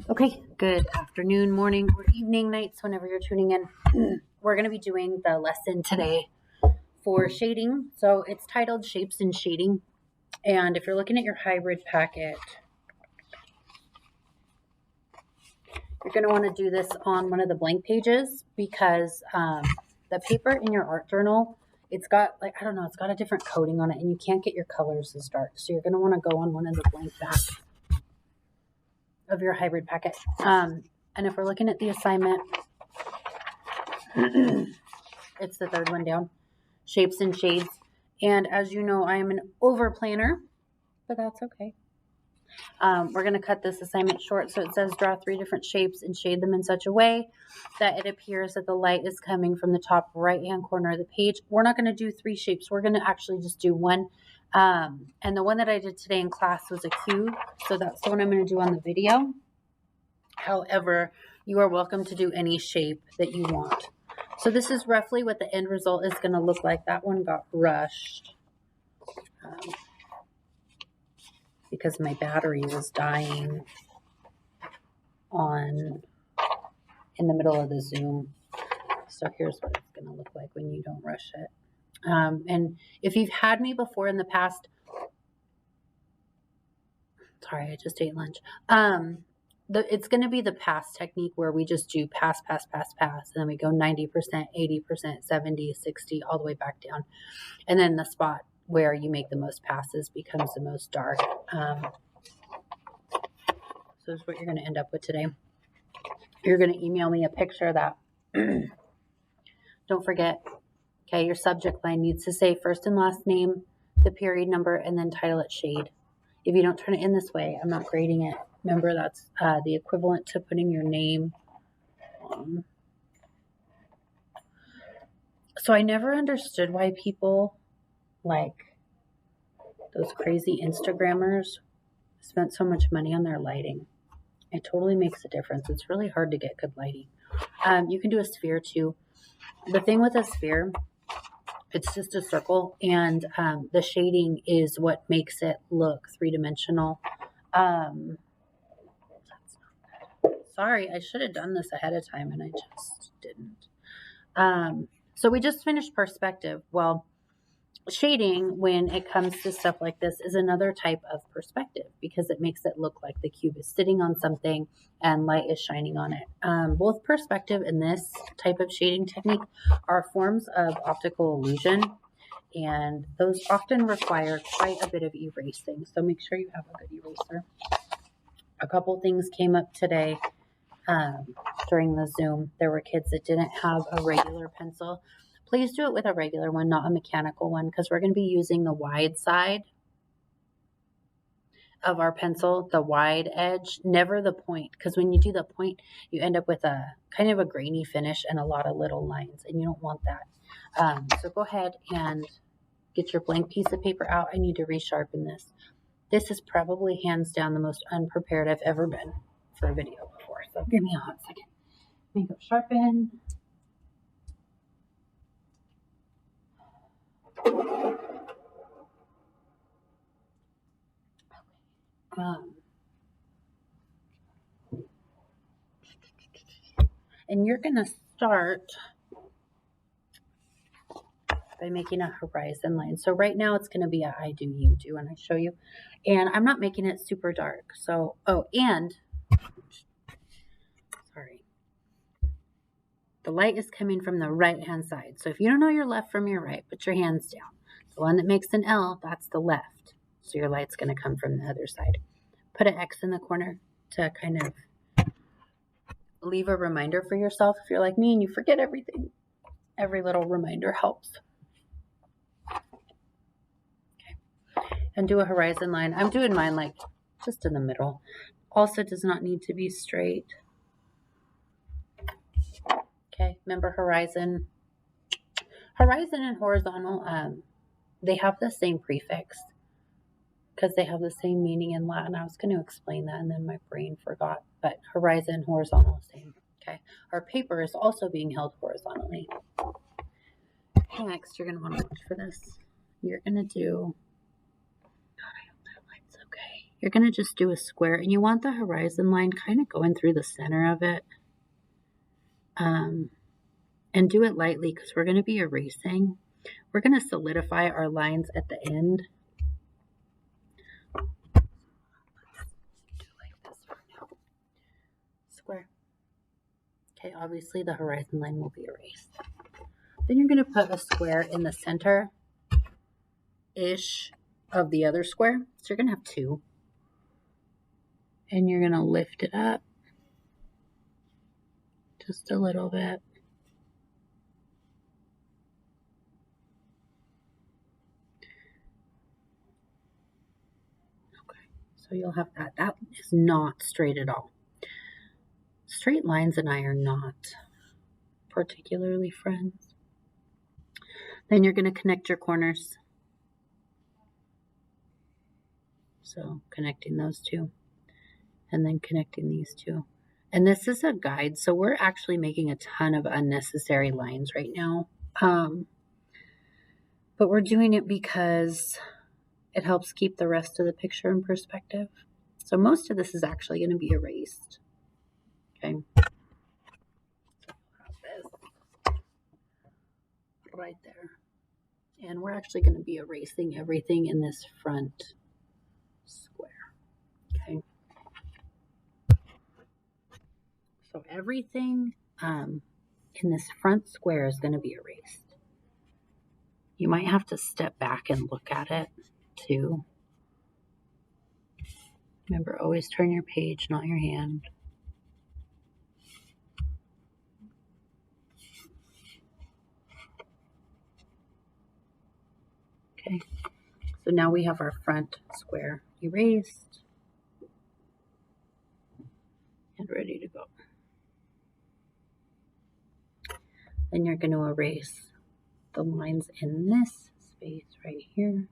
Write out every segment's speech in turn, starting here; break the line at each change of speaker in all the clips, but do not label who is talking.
Okay, good afternoon, morning, or evening, nights, whenever you're tuning in. We're going to be doing the lesson today for shading. So it's titled Shapes and Shading. And if you're looking at your hybrid packet, you're going to want to do this on one of the blank pages because the paper in your art journal, it's got it's got a different coating on it and you can't get your colors as dark. So you're going to want to go on one of the blank backs of your hybrid packet. And if we're looking at the assignment, it's the third one down, Shapes and Shades. And as you know, I am an over planner, but that's okay. We're going to cut this assignment short. So it says draw 3 different shapes and shade them in such a way that it appears that the light is coming from the top right-hand corner of the page. We're not going to do 3 shapes. We're going to actually just do one. And the one that I did today in class was a cube. So that's the one I'm going to do on the video. However, you are welcome to do any shape that you want. So this is roughly what the end result is going to look like. That one got rushed because my battery was dying in the middle of the Zoom. So here's what it's going to look like when you don't rush it. And if you've had me before in the past, sorry, I just ate lunch. It's going to be the pass technique where we just do pass, and then we go 90%, 80%, 70, 60, all the way back down. And then the spot where you make the most passes becomes the most dark. So this is what you're going to end up with today. You're going to email me a picture of that. Don't forget, okay, your subject line needs to say first and last name, the period number, and then title it shade. If you don't turn it in this way, I'm not grading it. Remember, that's the equivalent to putting your name. So I never understood why people like those crazy Instagrammers spent so much money on their lighting. It totally makes a difference. It's really hard to get good lighting. You can do a sphere too. The thing with a sphere, it's just a circle, and the shading is what makes it look three-dimensional. Sorry, I should have done this ahead of time, and I just didn't. So we just finished perspective. Well, shading, when it comes to stuff like this, is another type of perspective because it makes it look like the cube is sitting on something and light is shining on it. Both perspective and this type of shading technique are forms of optical illusion, and those often require quite a bit of erasing. So make sure you have a good eraser. A couple things came up today during the Zoom. There were kids that didn't have a regular pencil. Please do it with a regular one, not a mechanical one, because we're going to be using the wide side of our pencil, the wide edge, never the point, because when you do the point, you end up with a kind of a grainy finish and a lot of little lines, and you don't want that. So go ahead and get your blank piece of paper out. I need to resharpen this. This is probably hands down the most unprepared I've ever been for a video before, so give me a hot second. Let me go sharpen. And you're going to start by making a horizon line. So right now it's going to be a I do, you do, and I show you. And I'm not making it super dark. So, sorry. The light is coming from the right-hand side. So if you don't know your left from your right, put your hands down. The one that makes an L, that's the left. So your light's going to come from the other side. Put an X in the corner to kind of leave a reminder for yourself. If you're like me and you forget everything, every little reminder helps. Okay. And do a horizon line. I'm doing mine like just in the middle. Also does not need to be straight. Okay, remember horizon. Horizon and horizontal, they have the same prefix because they have the same meaning in Latin. I was going to explain that and then my brain forgot. But horizon, horizontal, same. Okay, our paper is also being held horizontally. Next, you're going to want to watch for this. You're going to do, God, I hope that light's okay. you're going to just do a square, and you want the horizon line kind of going through the center of it. And do it lightly because we're going to be erasing. We're going to solidify our lines at the end. Do like this for now. Square. Okay, obviously the horizon line will be erased. Then you're going to put a square in the center-ish of the other square. So you're going to have two. And you're going to lift it up just a little bit. Okay, so you'll have that. That is not straight at all. Straight lines and I are not particularly friends. Then you're going to connect your corners. So connecting those two. And then connecting these two. And this is a guide, so we're actually making a ton of unnecessary lines right now. But we're doing it because it helps keep the rest of the picture in perspective. So most of this is actually going to be erased. Okay. Right there. And we're actually going to be erasing everything in this front square. Okay. So everything in this front square is going to be erased. You might have to step back and look at it too. Remember, always turn your page, not your hand. Okay, so now we have our front square erased and ready to go. Then you're going to erase the lines in this space right here.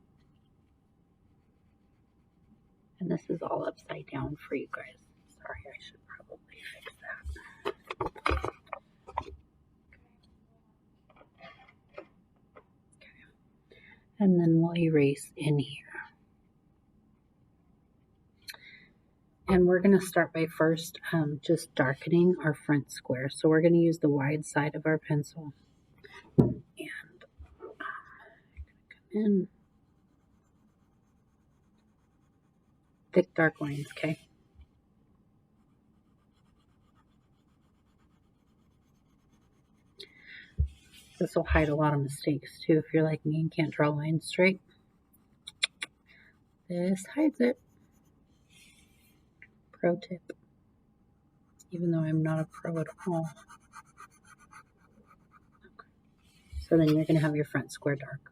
And this is all upside down for you guys. Sorry, I should probably fix that. Okay. And then we'll erase in here. And we're going to start by first just darkening our front square. So we're going to use the wide side of our pencil. And come in. Thick, dark lines, okay? This will hide a lot of mistakes too if you're like me and can't draw lines straight. This hides it. Pro tip. Even though I'm not a pro at all. Okay. So then you're going to have your front square dark.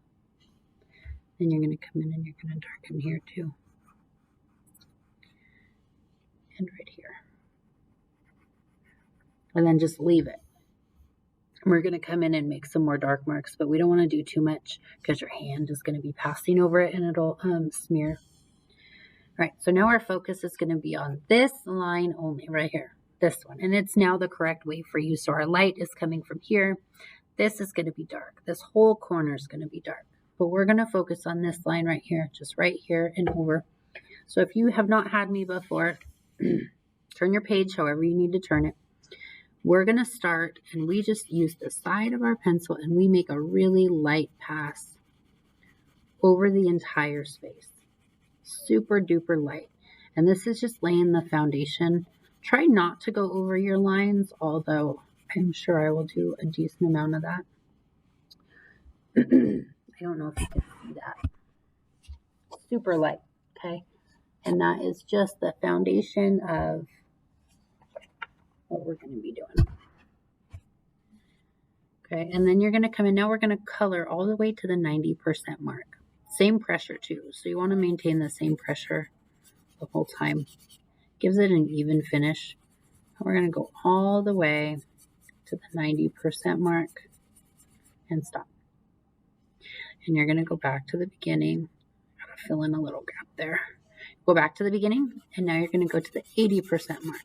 Then you're going to come in and you're going to darken here too. And right here. And then just leave it. We're going to come in and make some more dark marks, but we don't want to do too much because your hand is going to be passing over it and it'll smear. All right, so now our focus is going to be on this line only right here, this one. And it's now the correct way for you. So our light is coming from here. This is going to be dark. This whole corner is going to be dark. But we're going to focus on this line right here, just right here and over. So if you have not had me before, turn your page however you need to turn it. We're going to start and we just use the side of our pencil and we make a really light pass over the entire space. Super duper light. And this is just laying the foundation. Try not to go over your lines, although I'm sure I will do a decent amount of that. I don't know if you can see that. Super light, okay? And that is just the foundation of what we're going to be doing. Okay, and then you're going to come in. Now we're going to color all the way to the 90% mark. Same pressure too. So you want to maintain the same pressure the whole time. Gives it an even finish. And we're going to go all the way to the 90% mark and stop. And you're going to go back to the beginning. Gotta fill in a little gap there. Go back to the beginning, and now you're going to go to the 80% mark.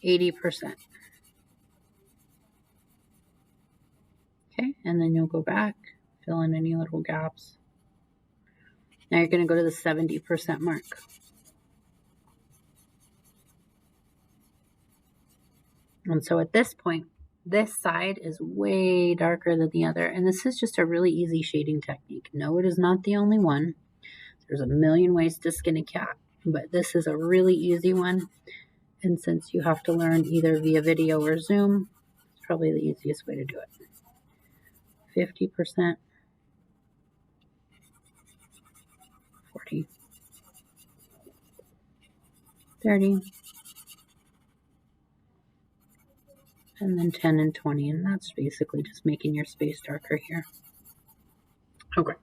80%. Okay, and then you'll go back, fill in any little gaps. Now you're going to go to the 70% mark. And so at this point, this side is way darker than the other. And this is just a really easy shading technique. No, it is not the only one. There's a million ways to skin a cat, but this is a really easy one. And since you have to learn either via video or Zoom, it's probably the easiest way to do it. 50%, 40, 30, and then 10 and 20. And that's basically just making your space darker here. Okay.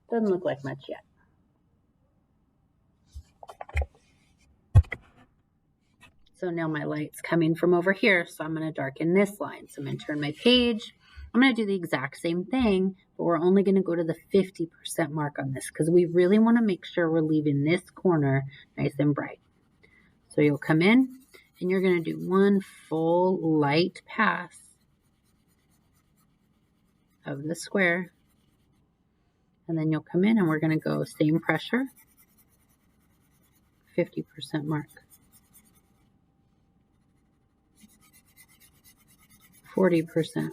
Doesn't look like much yet. So now my light's coming from over here, so I'm going to darken this line. So I'm going to turn my page. I'm going to do the exact same thing, but we're only going to go to the 50% mark on this because we really want to make sure we're leaving this corner nice and bright. So you'll come in and you're going to do one full light pass of the square. And then you'll come in and we're going to go same pressure, 50% mark. 40%.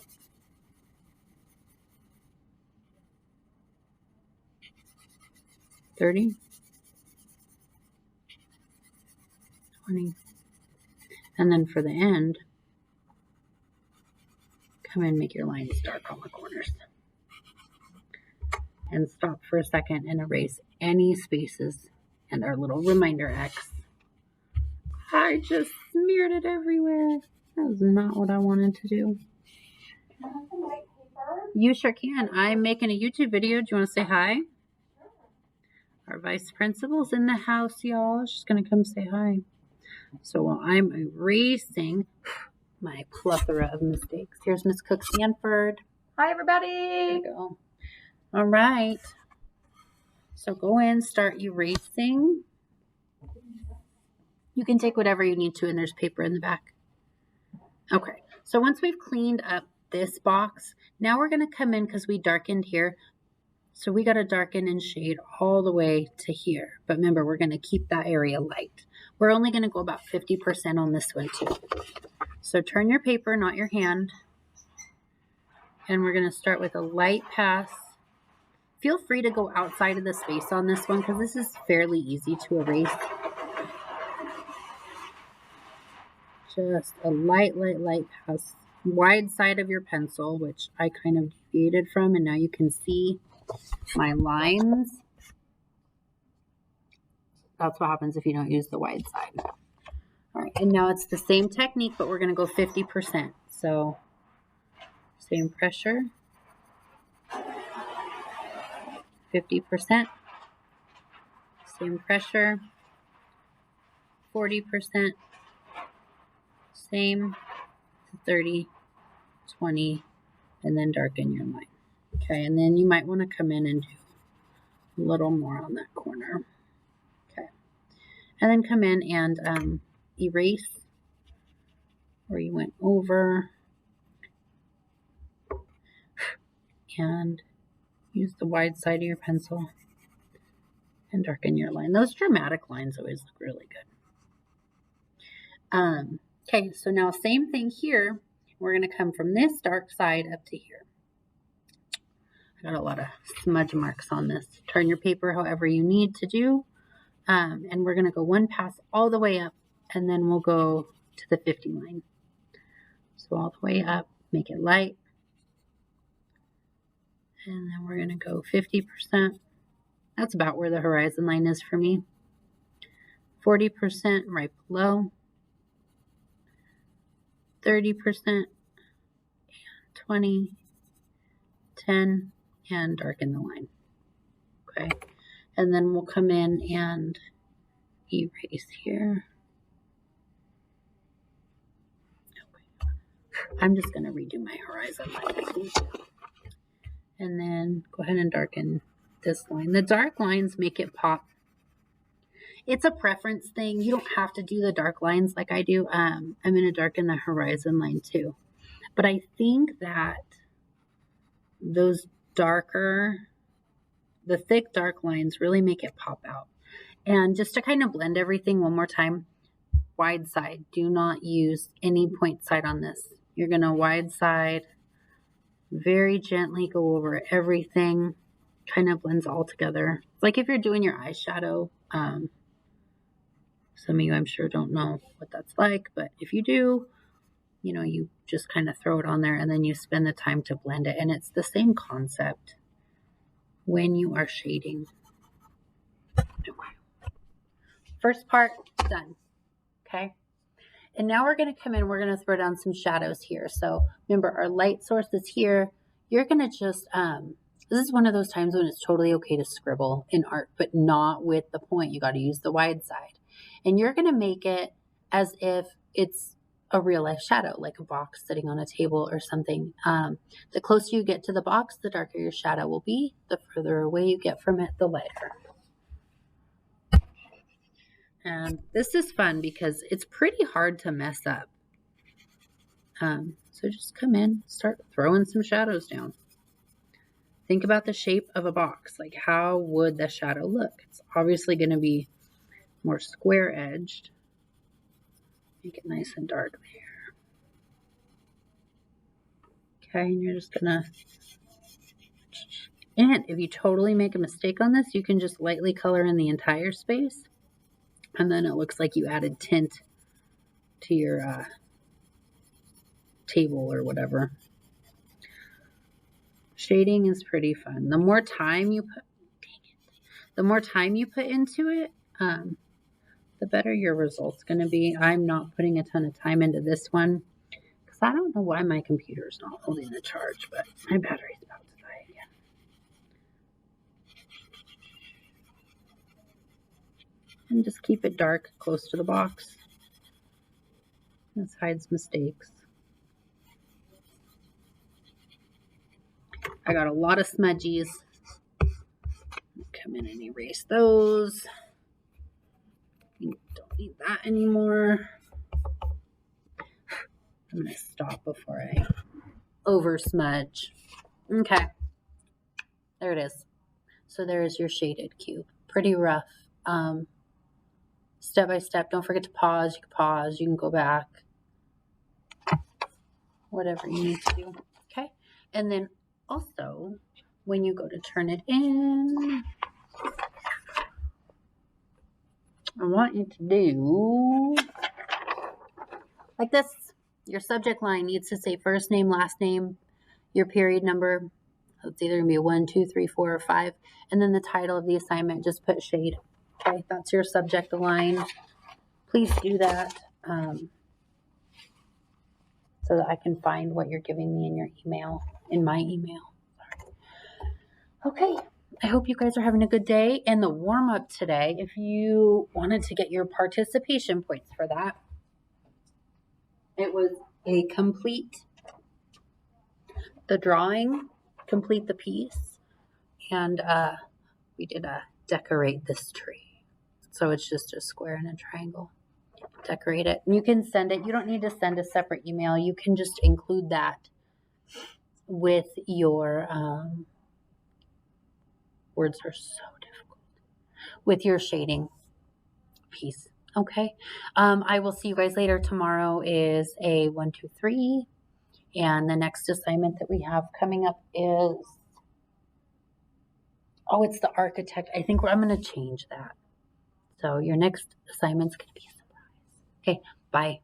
30. 20. And then for the end, come in, make your lines dark on the corners. And stop for a second and erase any spaces and our little reminder X. I just smeared it everywhere. That was not what I wanted to do.
Can I have some white paper?
You sure can. I'm making a YouTube video. Do you want to say hi?
Sure.
Our vice principal's in the house, y'all. She's going to come say hi. So while I'm erasing my plethora of mistakes, here's Miss Cook Sanford.
Hi, everybody.
There you go. All right. So go in, start erasing. You can take whatever you need to, and there's paper in the back. Okay, so once we've cleaned up this box, now we're going to come in because we darkened here. So we got to darken and shade all the way to here. But remember, we're going to keep that area light. We're only going to go about 50% on this one too. So turn your paper, not your hand. And we're going to start with a light pass. Feel free to go outside of the space on this one because this is fairly easy to erase. Just a light pass. Wide side of your pencil, which I kind of deviated from, and now you can see my lines. That's what happens if you don't use the wide side. All right, and now it's the same technique, but we're going to go 50%. So same pressure, 50%, same pressure, 40%, same, 30, 20, and then darken your line. Okay, and then you might want to come in and do a little more on that corner. Okay, and then come in and erase where you went over and use the wide side of your pencil and darken your line. Those dramatic lines always look really good. Okay, so now same thing here. We're going to come from this dark side up to here. I got a lot of smudge marks on this. Turn your paper however you need to do. And we're going to go one pass all the way up, and then we'll go to the 50 line. So all the way up, make it light. And then we're going to go 50%. That's about where the horizon line is for me. 40% right below. 30%, 20, 10, and darken the line. Okay, and then we'll come in and erase here. Okay. I'm just going to redo my horizon line. And then go ahead and darken this line. The dark lines make it pop. It's a preference thing. You don't have to do the dark lines like I do. I'm going to darken the horizon line too. But I think that those darker the thick dark lines really make it pop out. And just to kind of blend everything one more time, wide side. Do not use any point side on this. You're going to wide side, very gently go over everything, kind of blends all together. It's like if you're doing your eyeshadow. Some of you I'm sure don't know what that's like, but if you do, you just kind of throw it on there and then you spend the time to blend it. And it's the same concept when you are shading. Okay. First part done. Okay. And now we're going to come in, we're going to throw down some shadows here. So remember, our light source is here. You're going to just, this is one of those times when it's totally okay to scribble in art, but not with the point. You got to use the wide side. And you're going to make it as if it's a real life shadow, like a box sitting on a table or something. The closer you get to the box, the darker your shadow will be. The further away you get from it, the lighter. And this is fun because it's pretty hard to mess up. So just come in, start throwing some shadows down. Think about the shape of a box. Like, how would the shadow look? It's obviously going to be more square edged. Make it nice and dark there. Okay, and you're just going to... And if you totally make a mistake on this, you can just lightly color in the entire space. And then it looks like you added tint to your table or whatever. Shading is pretty fun. The more time you put into it, the better your result's going to be. I'm not putting a ton of time into this one because I don't know why my computer's not holding the charge, but my battery's about to die again. And just keep it dark, close to the box. This hides mistakes. I got a lot of smudgies. Come in and erase those. You don't need that anymore. I'm going to stop before I over smudge. Okay. There it is. So there's your shaded cube. Pretty rough. Step by step. Don't forget to pause. You can pause. You can go back. Whatever you need to do. Okay. And then also, when you go to turn it in, I want you to do like this. Your subject line needs to say first name, last name, your period number. It's either going to be a 1, 2, 3, 4, or 5. And then the title of the assignment, just put shade. Okay, that's your subject line. Please do that so that I can find what you're giving me in your email, in my email. Okay, I hope you guys are having a good day. And the warm-up today, if you wanted to get your participation points for that, it was a complete the drawing, complete the piece, and we did a decorate this tree. So it's just a square and a triangle. Decorate it. And you can send it. You don't need to send a separate email. You can just include that with your words are so difficult. With your shading piece. Okay. I will see you guys later. Tomorrow is a 1, 2, 3. And the next assignment that we have coming up is, it's the architect. I think I'm going to change that. So your next assignment's going to be a surprise. Okay. Bye.